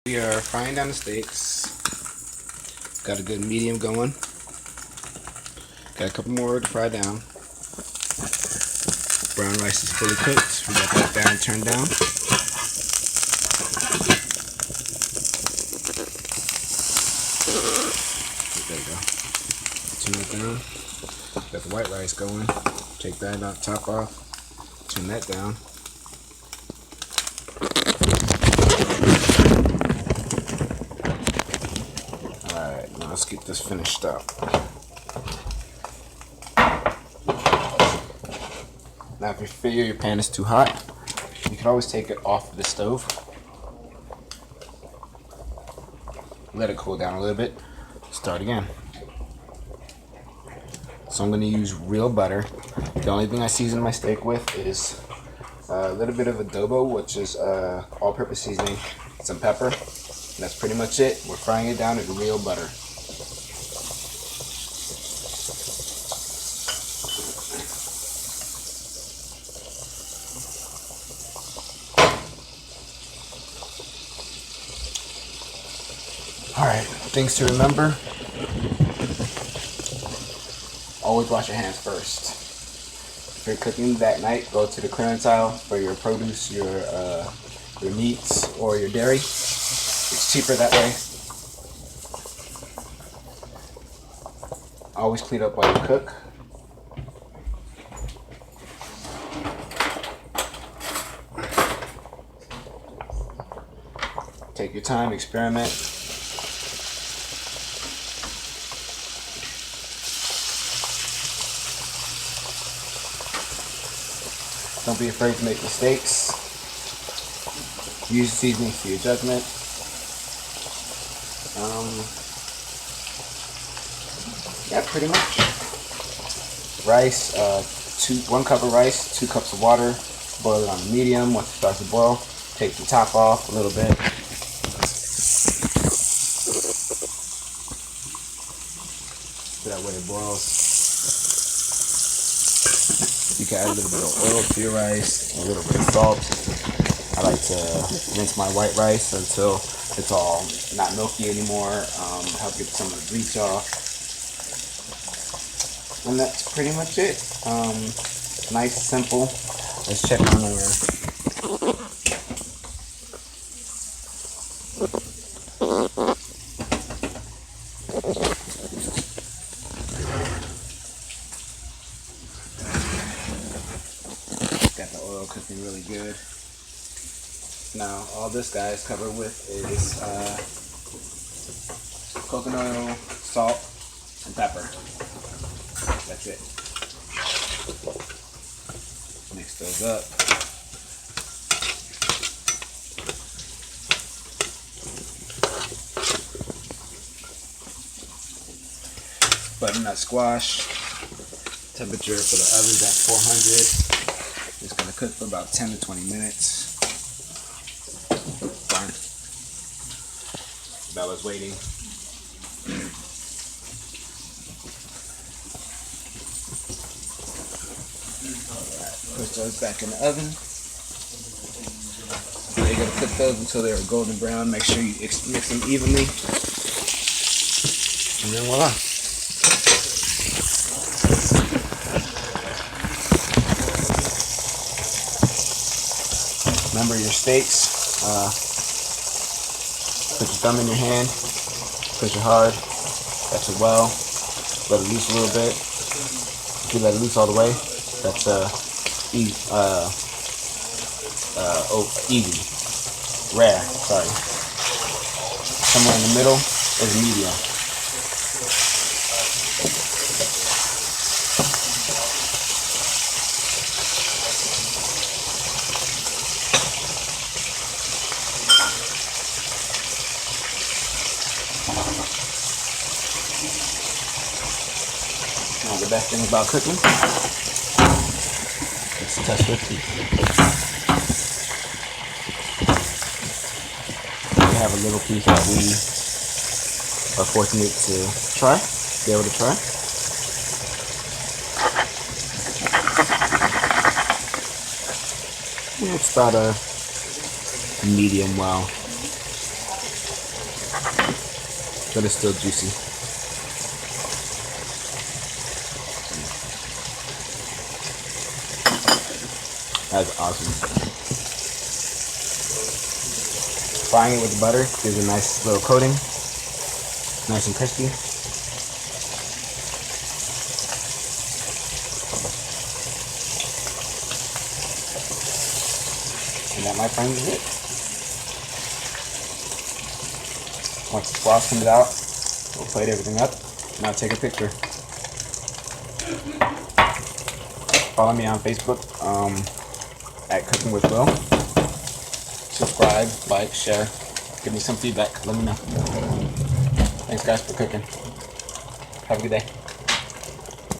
We are frying down the steaks. Got a good medium going. Got a couple more to fry down. Brown rice is fully cooked. We got that down, turned down. There you go. Turn that down. Got the white rice going. Take that out, top off. Turn that down. Alright, now let's get this finished up. Now if you feel your pan is too hot, you can always take it off of the stove. Let it cool down a little bit. Start again. So I'm going to use real butter. The only thing I season my steak with is a little bit of adobo, which is all-purpose seasoning, some pepper. And that's pretty much it. We're frying it down in real butter. Alright, things to remember. Always wash your hands first. If you're cooking that night, go to the clearance aisle for your produce, your meats, or your dairy. It's cheaper that way. Always clean up while you cook. Take your time, experiment. Don't be afraid to make mistakes. Use seasoning to your judgment. Yeah, pretty much. Rice, 1 cup of rice, 2 cups of water. Boil it on medium. Once it starts to boil, take the top off a little bit. So that way it boils. You can add a little bit of oil to your rice, a little bit of salt. I like to rinse my white rice until it's all not milky anymore. Help get some of the bleach off. And that's pretty much it. Nice, simple. Let's check on our got the oil cooking really good. Now all this guy is covered with is coconut oil, salt, and pepper. That's it. Mix those up. Butternut squash. Temperature for the oven's at 400. It's going to cook for about 10 to 20 minutes. Fine. Bella's waiting. Push those back in the oven. You're going to cook those until they're golden brown. Make sure you mix them evenly. And then voila. Remember your steaks. Put your thumb in your hand. Push it hard. That's it well. Let it loose a little bit. If you let it loose all the way, that's easy. Rare. Sorry. Somewhere in the middle is medium. Now the best thing about cooking is to test your teeth. We have a little piece that we are fortunate to be able to try. Yeah, it's about a medium well. but it's still juicy. That's awesome. Frying it with the butter gives a nice little coating, nice and crispy. And that, my friends, is it. Once the sauce comes out, we'll plate everything up, and I'll take a picture. Follow me on Facebook at Cooking with Will. Subscribe, like, share. Give me some feedback. Let me know. Thanks, guys, for cooking. Have a good day.